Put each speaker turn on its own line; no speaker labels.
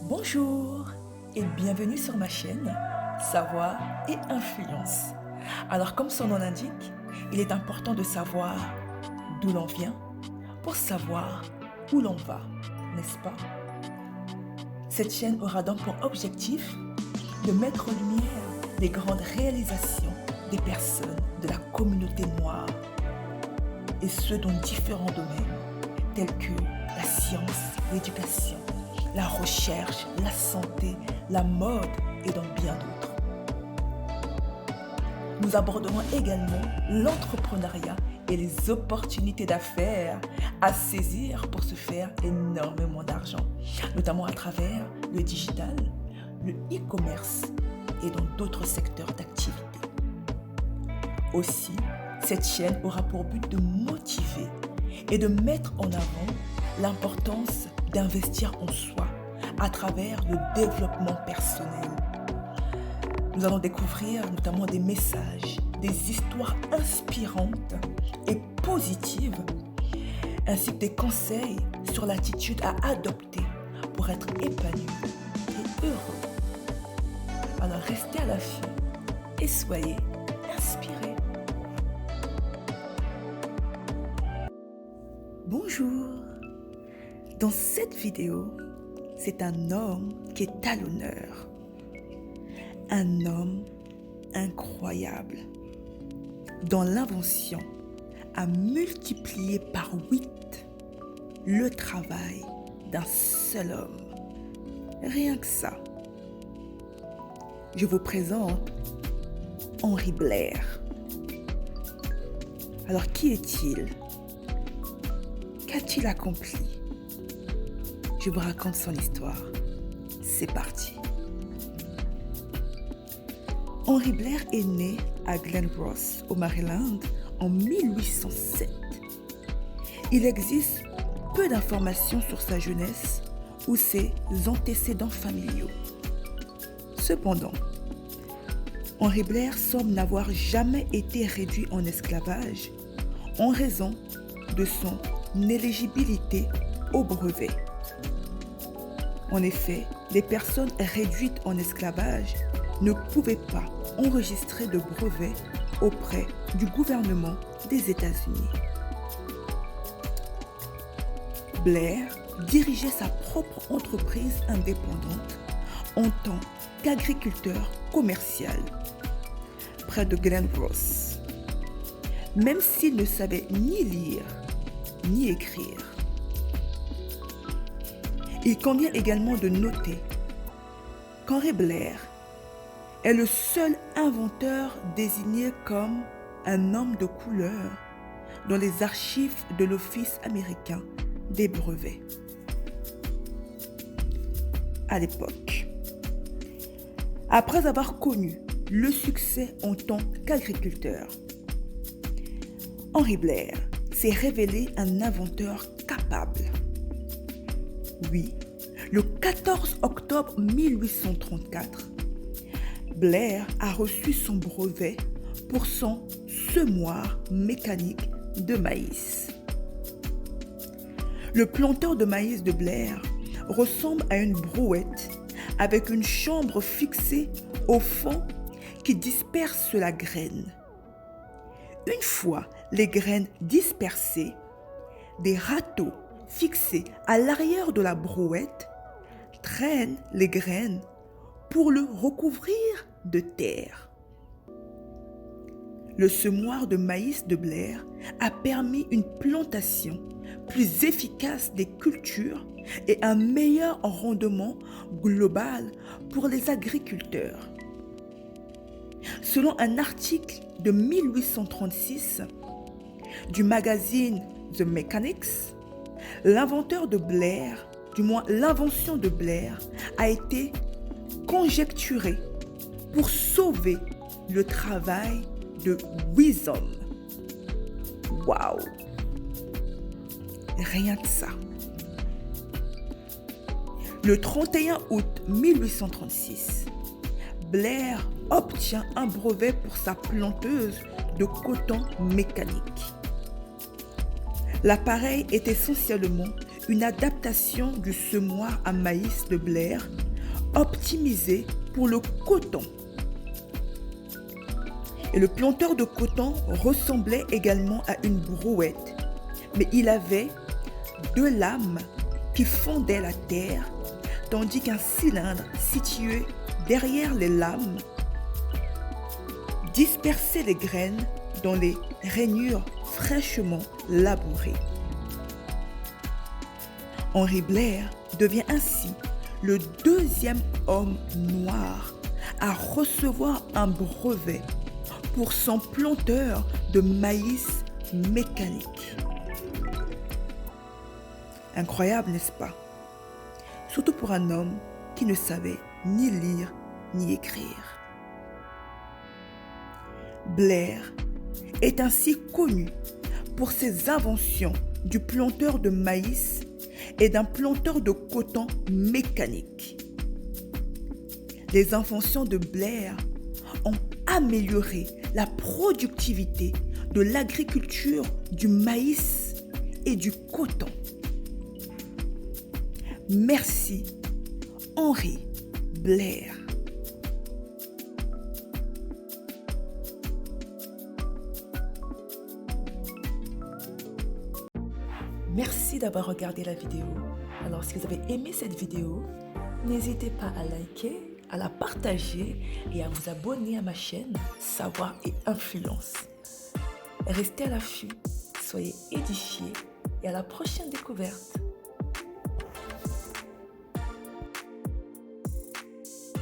Bonjour et bienvenue sur ma chaîne Savoir et Influence. Alors comme son nom l'indique, il est important de savoir d'où l'on vient pour savoir où l'on va, n'est-ce pas? Cette chaîne aura donc pour objectif de mettre en lumière les grandes réalisations des personnes de la communauté noire et ce dans différents domaines tels que la science, l'éducation, la recherche, la santé, la mode et dans bien d'autres. Nous aborderons également l'entrepreneuriat et les opportunités d'affaires à saisir pour se faire énormément d'argent, notamment à travers le digital, le e-commerce et dans d'autres secteurs d'activité. Aussi, cette chaîne aura pour but de motiver et de mettre en avant l'importance d'investir en soi à travers le développement personnel. Nous allons découvrir notamment des messages, des histoires inspirantes et positives, ainsi que des conseils sur l'attitude à adopter pour être épanoui et heureux. Alors restez à l'affût et soyez inspirés. Bonjour! Dans cette vidéo, c'est un homme qui est à l'honneur. Un homme incroyable. Dans l'invention, a multiplié par 8 le travail d'un seul homme. Rien que ça. Je vous présente Henry Blair. Alors, qui est-il? Qu'a-t-il accompli? Je vous raconte son histoire. C'est parti. Henry Blair est né à Glen Ross, au Maryland, en 1807. Il existe peu d'informations sur sa jeunesse ou ses antécédents familiaux. Cependant, Henry Blair semble n'avoir jamais été réduit en esclavage en raison de son éligibilité au brevet. En effet, les personnes réduites en esclavage ne pouvaient pas enregistrer de brevet auprès du gouvernement des États-Unis. Blair dirigeait sa propre entreprise indépendante en tant qu'agriculteur commercial près de Glen Ross, même s'il ne savait ni lire ni écrire. Il convient également de noter qu'Henry Blair est le seul inventeur désigné comme un homme de couleur dans les archives de l'Office américain des brevets. À l'époque, après avoir connu le succès en tant qu'agriculteur, Henry Blair s'est révélé un inventeur capable. Oui, le 14 octobre 1834, Blair a reçu son brevet pour son semoir mécanique de maïs. Le planteur de maïs de Blair ressemble à une brouette avec une chambre fixée au fond qui disperse la graine. Une fois les graines dispersées, des râteaux fixés à l'arrière de la brouette traînent les graines pour le recouvrir de terre. Le semoir de maïs de Blair a permis une plantation plus efficace des cultures et un meilleur rendement global pour les agriculteurs. Selon un article de 1836 du magazine The Mechanics, l'invention de Blair a été conjecturée pour sauver le travail de 8 hommes. Waouh! Rien que ça. Le 31 août 1836, Blair obtient un brevet pour sa planteuse de coton mécanique. L'appareil est essentiellement une adaptation du semoir à maïs de Blair optimisé pour le coton. Et le planteur de coton ressemblait également à une brouette, mais il avait 2 lames qui fondaient la terre, tandis qu'un cylindre situé derrière les lames dispersait les graines dans les rainures fraîchement labourées. Henry Blair devient ainsi le 2e homme noir à recevoir un brevet pour son planteur de maïs mécanique. Incroyable, n'est-ce pas? Surtout pour un homme qui ne savait ni lire ni écrire. Blair est ainsi connu pour ses inventions du planteur de maïs et d'un planteur de coton mécanique. Les inventions de Blair ont amélioré la productivité de l'agriculture du maïs et du coton. Merci, Henry Blair. Merci d'avoir regardé la vidéo. Alors, si vous avez aimé cette vidéo, n'hésitez pas à liker, à la partager et à vous abonner à ma chaîne Savoir et Influence. Restez à l'affût, soyez édifiés et à la prochaine découverte.